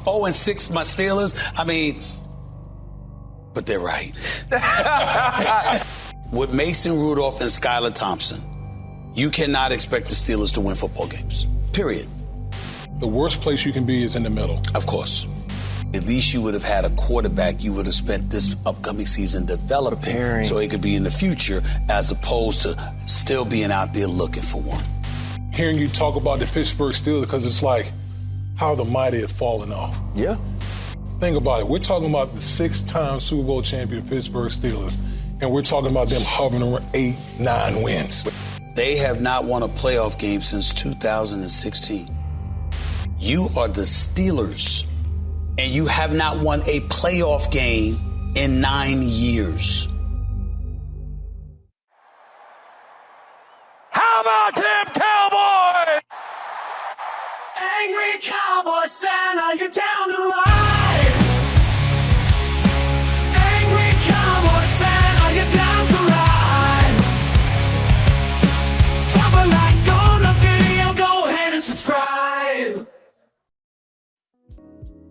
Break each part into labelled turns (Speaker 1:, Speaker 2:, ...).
Speaker 1: 0-6, my Steelers. I mean, but they're right. With Mason Rudolph and Skylar Thompson, you cannot expect the Steelers to win football games. Period.
Speaker 2: The worst place you can be is in the middle.
Speaker 1: Of course. At least you would have had a quarterback you would have spent this upcoming season developing so it could be in the future, as opposed to still being out there looking for one.
Speaker 2: Hearing you talk about the Pittsburgh Steelers, because it's like how the mighty has fallen off.
Speaker 3: Yeah.
Speaker 2: Think about it. We're talking about the 6-time Super Bowl champion Pittsburgh Steelers, and we're talking about them hovering around 8-9 wins.
Speaker 1: They have not won a playoff game since 2016. You are the Steelers, and you have not won a playoff game in 9 years.
Speaker 4: How about them Cowboys? Angry Cowboys fan, are you down the line? Angry Cowboys fan, are you down to ride? Drop a like on the video, go ahead and subscribe.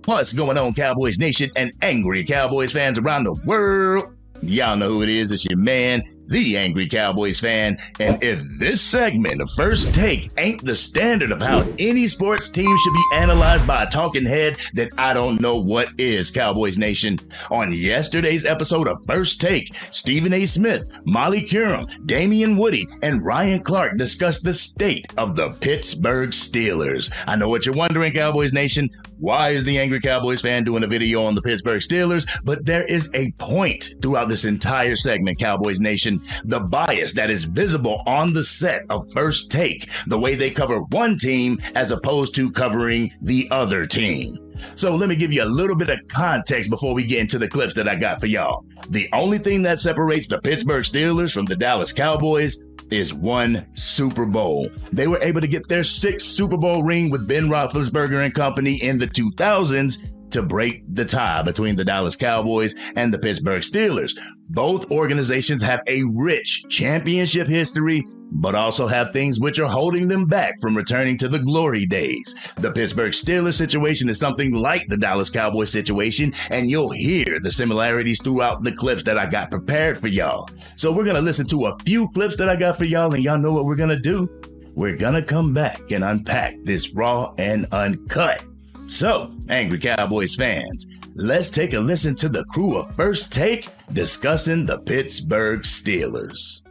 Speaker 5: What's going on, Cowboys Nation and angry Cowboys fans around the world? Y'all know who it is. It's your man, the Angry Cowboys fan. And if this segment of First Take ain't the standard of how any sports team should be analyzed by a talking head, then I don't know what is, Cowboys Nation. On yesterday's episode of First Take, Stephen A. Smith, Molly Curum, Damian Woody, and Ryan Clark discussed the state of the Pittsburgh Steelers. I know what you're wondering, Cowboys Nation. Why is the Angry Cowboys fan doing a video on the Pittsburgh Steelers? But there is a point throughout this entire segment, Cowboys Nation. The bias that is visible on the set of First Take, the way they cover one team as opposed to covering the other team. So let me give you a little bit of context before we get into the clips that I got for y'all. The only thing that separates the Pittsburgh Steelers from the Dallas Cowboys is one Super Bowl. They were able to get their 6th Super Bowl ring with Ben Roethlisberger and company in the 2000s to break the tie between the Dallas Cowboys and the Pittsburgh Steelers. Both organizations have a rich championship history, but also have things which are holding them back from returning to the glory days. The Pittsburgh Steelers situation is something like the Dallas Cowboys situation, and you'll hear the similarities throughout the clips that I got prepared for y'all. So we're going to listen to a few clips that I got for y'all, and y'all know what we're going to do. We're going to come back and unpack this raw and uncut. So, Angry Cowboys fans, let's take a listen to the crew of First Take discussing the Pittsburgh Steelers.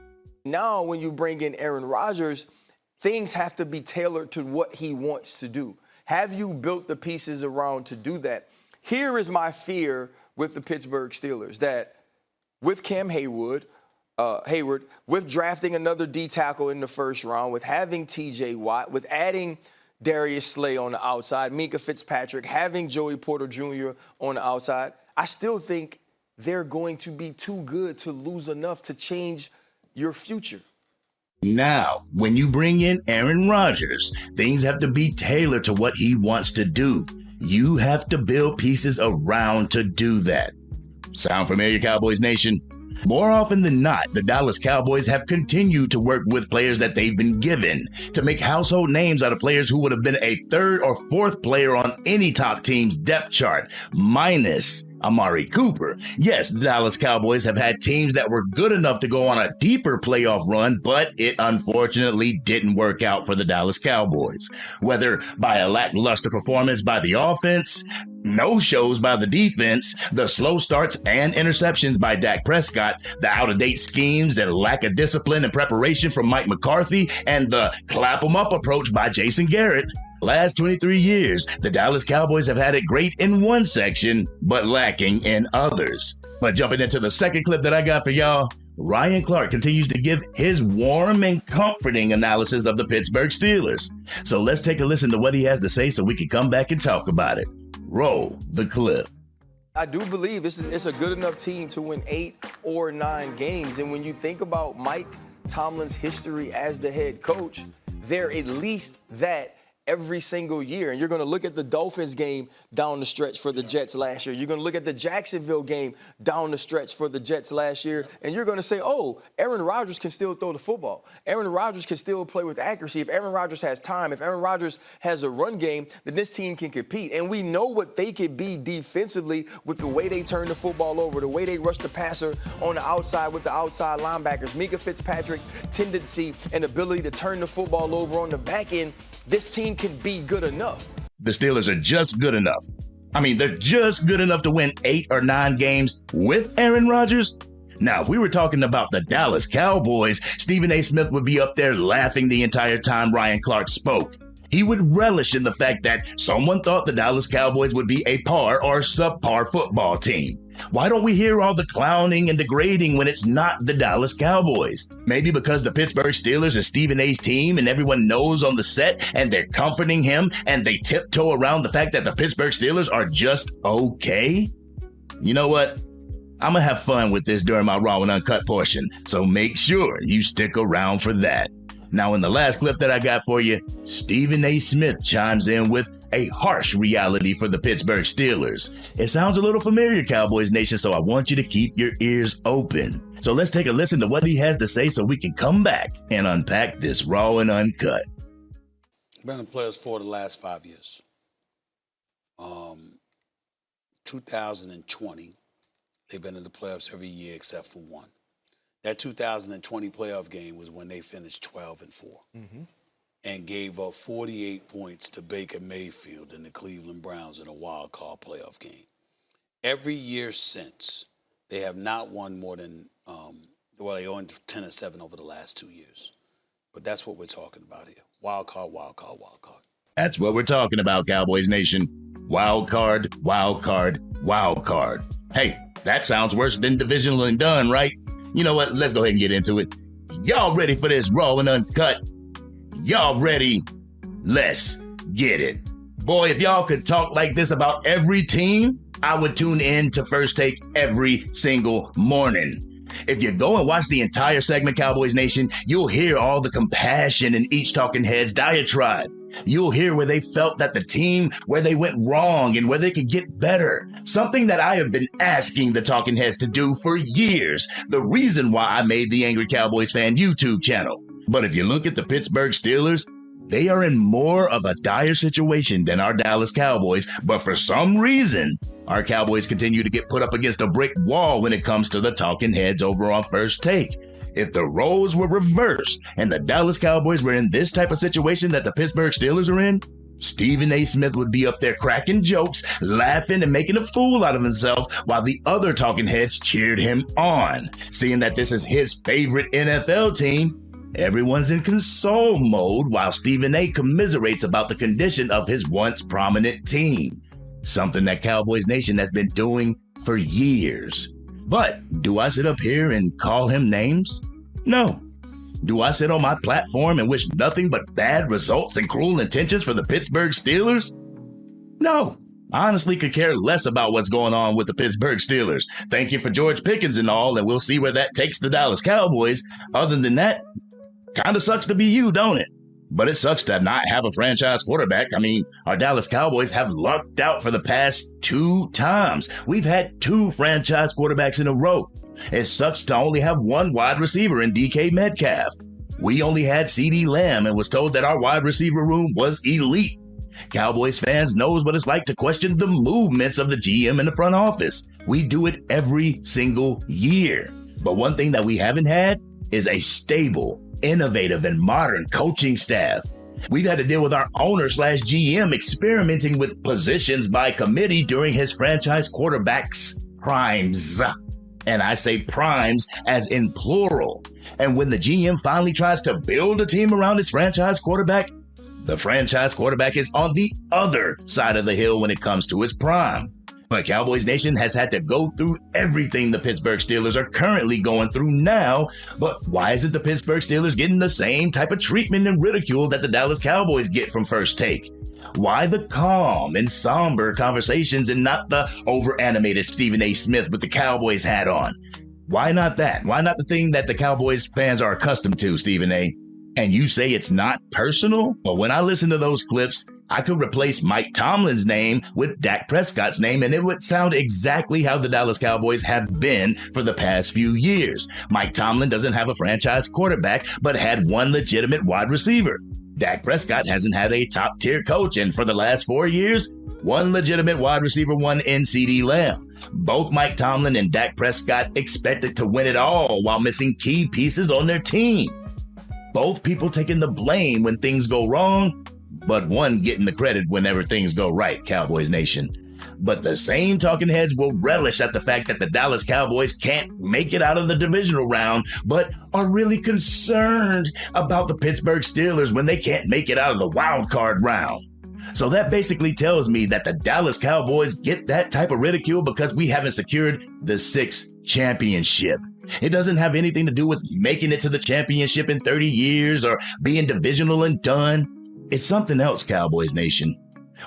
Speaker 3: Now, when you bring in Aaron Rodgers, things have to be tailored to what he wants to do. Have you built the pieces around to do that? Here is my fear with the Pittsburgh Steelers, that with Cam Hayward, with drafting another D tackle in the first round, with having TJ Watt, with adding Darius Slay on the outside, Minka Fitzpatrick, having Joey Porter Jr. on the outside, I still think they're going to be too good to lose enough to change your future.
Speaker 5: Now, when you bring in Aaron Rodgers, things have to be tailored to what he wants to do. You have to build pieces around to do that. Sound familiar, Cowboys Nation? More often than not, the Dallas Cowboys have continued to work with players that they've been given to make household names out of players who would have been a 3rd or 4th player on any top team's depth chart, minus Amari Cooper. Yes, the Dallas Cowboys have had teams that were good enough to go on a deeper playoff run, but it unfortunately didn't work out for the Dallas Cowboys. Whether by a lackluster performance by the offense, no-shows by the defense, the slow starts and interceptions by Dak Prescott, the out-of-date schemes and lack of discipline and preparation from Mike McCarthy, and the clap-em-up approach by Jason Garrett. Last 23 years, the Dallas Cowboys have had it great in one section, but lacking in others. But jumping into the second clip that I got for y'all, Ryan Clark continues to give his warm and comforting analysis of the Pittsburgh Steelers. So let's take a listen to what he has to say so we can come back and talk about it. Roll the clip.
Speaker 3: I do believe it's a good enough team to win 8 or 9 games. And when you think about Mike Tomlin's history as the head coach, they're at least that every single year. And you're going to look at the Dolphins game down the stretch for the Jets last year. You're going to look at the Jacksonville game down the stretch for the Jets last year. And you're going to say, oh, Aaron Rodgers can still throw the football. Aaron Rodgers can still play with accuracy. If Aaron Rodgers has time, if Aaron Rodgers has a run game, then this team can compete. And we know what they could be defensively with the way they turn the football over, the way they rush the passer on the outside with the outside linebackers. Mika Fitzpatrick's tendency and ability to turn the football over on the back end, this team can be good enough.
Speaker 5: The Steelers are just good enough. I mean, they're just good enough to win 8 or 9 games with Aaron Rodgers. Now, if we were talking about the Dallas Cowboys, Stephen A. Smith would be up there laughing the entire time Ryan Clark spoke. He would relish in the fact that someone thought the Dallas Cowboys would be a par or subpar football team. Why don't we hear all the clowning and degrading when it's not the Dallas Cowboys? Maybe because the Pittsburgh Steelers are Stephen A's team and everyone knows on the set and they're comforting him and they tiptoe around the fact that the Pittsburgh Steelers are just okay? You know what? I'm going to have fun with this during my Raw and Uncut portion, so make sure you stick around for that. Now, in the last clip that I got for you, Stephen A. Smith chimes in with a harsh reality for the Pittsburgh Steelers. It sounds a little familiar, Cowboys Nation, so I want you to keep your ears open. So let's take a listen to what he has to say so we can come back and unpack this Raw and Uncut.
Speaker 1: Been in players for the last 5 years. 2020, they've been in the playoffs every year except for one. That 2020 playoff game was when they finished 12-4 and gave up 48 points to Baker Mayfield and the Cleveland Browns in a wild card playoff game. Every year since, they have not won more than, they won 10-7 over the last 2 years. But that's what we're talking about here. Wild card, wild card, wild card.
Speaker 5: That's what we're talking about, Cowboys Nation. Wild card, wild card, wild card. Hey, that sounds worse than divisional and done, right? You know what? Let's go ahead and get into it. Y'all ready for this Raw and Uncut? Y'all ready? Let's get it. Boy, if y'all could talk like this about every team, I would tune in to First Take every single morning. If you go and watch the entire segment, Cowboys Nation, you'll hear all the compassion in each talking head's diatribe. You'll hear where they felt that the team, where they went wrong and where they could get better. Something that I have been asking the talking heads to do for years. The reason why I made the Angry Cowboys Fan YouTube channel. But if you look at the Pittsburgh Steelers, they are in more of a dire situation than our Dallas Cowboys. But for some reason, our Cowboys continue to get put up against a brick wall when it comes to the talking heads over on First Take. If the roles were reversed and the Dallas Cowboys were in this type of situation that the Pittsburgh Steelers are in, Stephen A. Smith would be up there cracking jokes, laughing and making a fool out of himself while the other talking heads cheered him on. Seeing that this is his favorite NFL team, everyone's in console mode while Stephen A. commiserates about the condition of his once prominent team. Something that Cowboys Nation has been doing for years. But do I sit up here and call him names? No. Do I sit on my platform and wish nothing but bad results and cruel intentions for the Pittsburgh Steelers? No. I honestly could care less about what's going on with the Pittsburgh Steelers. Thank you for George Pickens and all, and we'll see where that takes the Dallas Cowboys. Other than that, kind of sucks to be you, don't it? But it sucks to not have a franchise quarterback. I mean, our Dallas Cowboys have lucked out for the past 2 times. We've had 2 franchise quarterbacks in a row. It sucks to only have 1 wide receiver in DK Metcalf. We only had CeeDee Lamb and was told that our wide receiver room was elite. Cowboys fans knows what it's like to question the movements of the GM in the front office. We do it every single year. But one thing that we haven't had is a stable, innovative, and modern coaching staff. We've had to deal with our owner/GM experimenting with positions by committee during his franchise quarterback's primes. And I say primes as in plural. And when the GM finally tries to build a team around his franchise quarterback, the franchise quarterback is on the other side of the hill when it comes to his prime. But Cowboys Nation has had to go through everything the Pittsburgh Steelers are currently going through now. But why isn't the Pittsburgh Steelers getting the same type of treatment and ridicule that the Dallas Cowboys get from First Take? Why the calm and somber conversations and not the over-animated Stephen A. Smith with the Cowboys hat on? Why not that? Why not the thing that the Cowboys fans are accustomed to, Stephen A.? and you say it's not personal? Well, when I listen to those clips, I could replace Mike Tomlin's name with Dak Prescott's name, and it would sound exactly how the Dallas Cowboys have been for the past few years. Mike Tomlin doesn't have a franchise quarterback, but had one legitimate wide receiver. Dak Prescott hasn't had a top-tier coach, and for the last 4 years, one legitimate wide receiver, one in CeeDee Lamb. Both Mike Tomlin and Dak Prescott expected to win it all while missing key pieces on their team. Both people taking the blame when things go wrong, but one getting the credit whenever things go right, Cowboys Nation. But the same talking heads will relish at the fact that the Dallas Cowboys can't make it out of the divisional round, but are really concerned about the Pittsburgh Steelers when they can't make it out of the wild card round. So that basically tells me that the Dallas Cowboys get that type of ridicule because we haven't secured the 6th championship. It doesn't have anything to do with making it to the championship in 30 years or being divisional and done. It's something else, Cowboys Nation.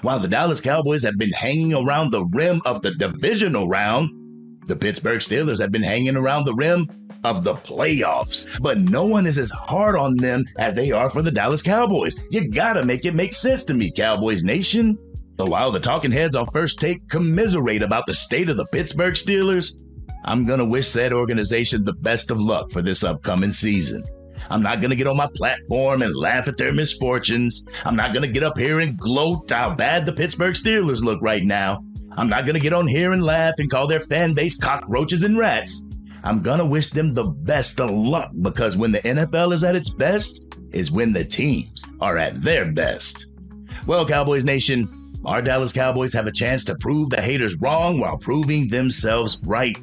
Speaker 5: While the Dallas Cowboys have been hanging around the rim of the divisional round, the Pittsburgh Steelers have been hanging around the rim of the playoffs. But no one is as hard on them as they are for the Dallas Cowboys. You gotta make it make sense to me, Cowboys Nation. So while the talking heads on First Take commiserate about the state of the Pittsburgh Steelers, I'm gonna wish said organization the best of luck for this upcoming season. I'm not going to get on my platform and laugh at their misfortunes. I'm not going to get up here and gloat how bad the Pittsburgh Steelers look right now. I'm not going to get on here and laugh and call their fan base cockroaches and rats. I'm going to wish them the best of luck because when the NFL is at its best is when the teams are at their best. Well, Cowboys Nation, our Dallas Cowboys have a chance to prove the haters wrong while proving themselves right.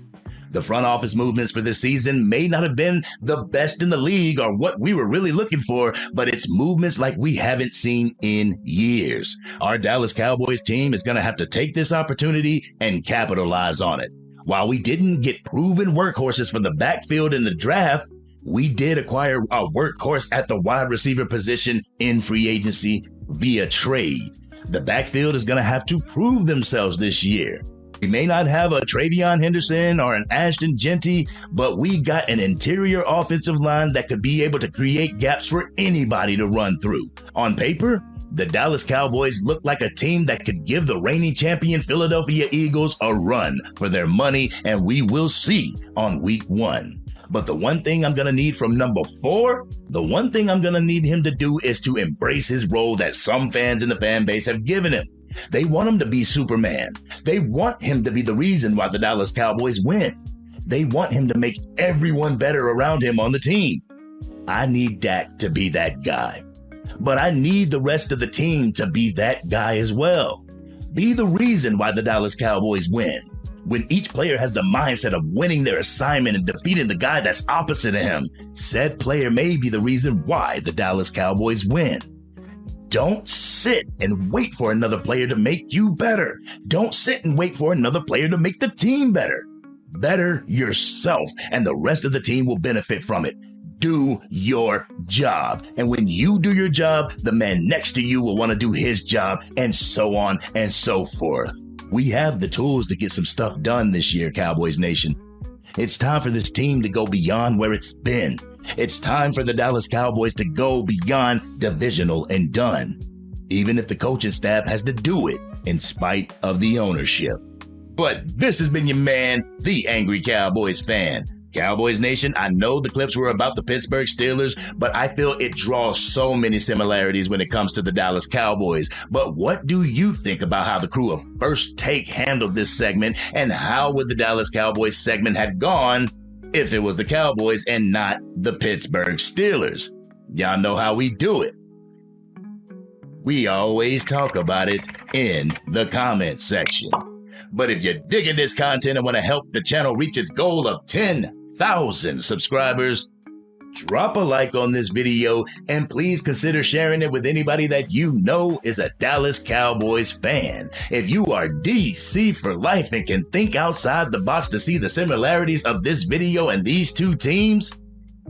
Speaker 5: The front office movements for this season may not have been the best in the league or what we were really looking for, but it's movements like we haven't seen in years. Our Dallas Cowboys team is going to have to take this opportunity and capitalize on it. While we didn't get proven workhorses from the backfield in the draft, we did acquire a workhorse at the wide receiver position in free agency via trade. The backfield is going to have to prove themselves this year. We may not have a Travion Henderson or an Ashton Genty, but we got an interior offensive line that could be able to create gaps for anybody to run through. On paper, the Dallas Cowboys look like a team that could give the reigning champion Philadelphia Eagles a run for their money, and we will see on week 1. But the one thing I'm going to need from number 4, the one thing I'm going to need him to do is to embrace his role that some fans in the fan base have given him. They want him to be Superman. They want him to be the reason why the Dallas Cowboys win. They want him to make everyone better around him on the team. I need Dak to be that guy. But I need the rest of the team to be that guy as well. Be the reason why the Dallas Cowboys win. When each player has the mindset of winning their assignment and defeating the guy that's opposite of him, said player may be the reason why the Dallas Cowboys win. Don't sit and wait for another player to make you better. Don't sit and wait for another player to make the team better. Better yourself, and the rest of the team will benefit from it. Do your job. And when you do your job, the man next to you will want to do his job, and so on and so forth. We have the tools to get some stuff done this year, Cowboys Nation. It's time for this team to go beyond where it's been. It's time for the Dallas Cowboys to go beyond divisional and done, even if the coaching staff has to do it in spite of the ownership. But this has been your man, the Angry Cowboys fan. Cowboys Nation, I know the clips were about the Pittsburgh Steelers, but I feel it draws so many similarities when it comes to the Dallas Cowboys. But what do you think about how the crew of First Take handled this segment, and how would the Dallas Cowboys segment have gone if it was the Cowboys and not the Pittsburgh Steelers? Y'all know how we do it. We always talk about it in the comment section. But if you're digging this content and want to help the channel reach its goal of 10,000 subscribers, drop a like on this video and please consider sharing it with anybody that you know is a Dallas Cowboys fan. If you are DC for life and can think outside the box to see the similarities of this video and these two teams,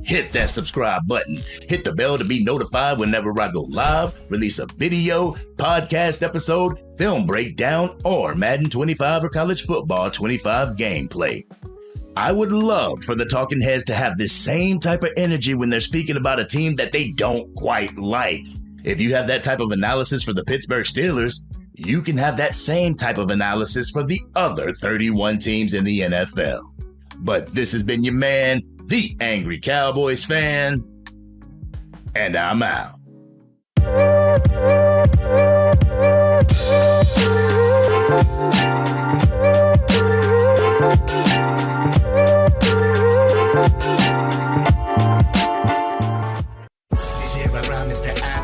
Speaker 5: hit that subscribe button. Hit the bell to be notified whenever I go live, release a video, podcast episode, film breakdown, or Madden 25 or College Football 25 gameplay. I would love for the talking heads to have this same type of energy when they're speaking about a team that they don't quite like. If you have that type of analysis for the Pittsburgh Steelers, you can have that same type of analysis for the other 31 teams in the NFL. But this has been your man, the Angry Cowboys fan, and I'm out.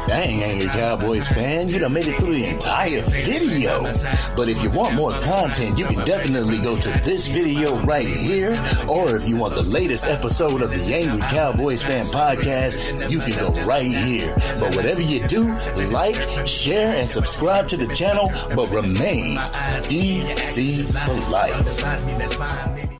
Speaker 5: Dang, Angry Cowboys fan, you done made it through the entire video. But if you want more content, you can definitely go to this video right here. Or if you want the latest episode of the Angry Cowboys Fan Podcast, you can go right here. But whatever you do, like, share, and subscribe to the channel, but remain DC for life.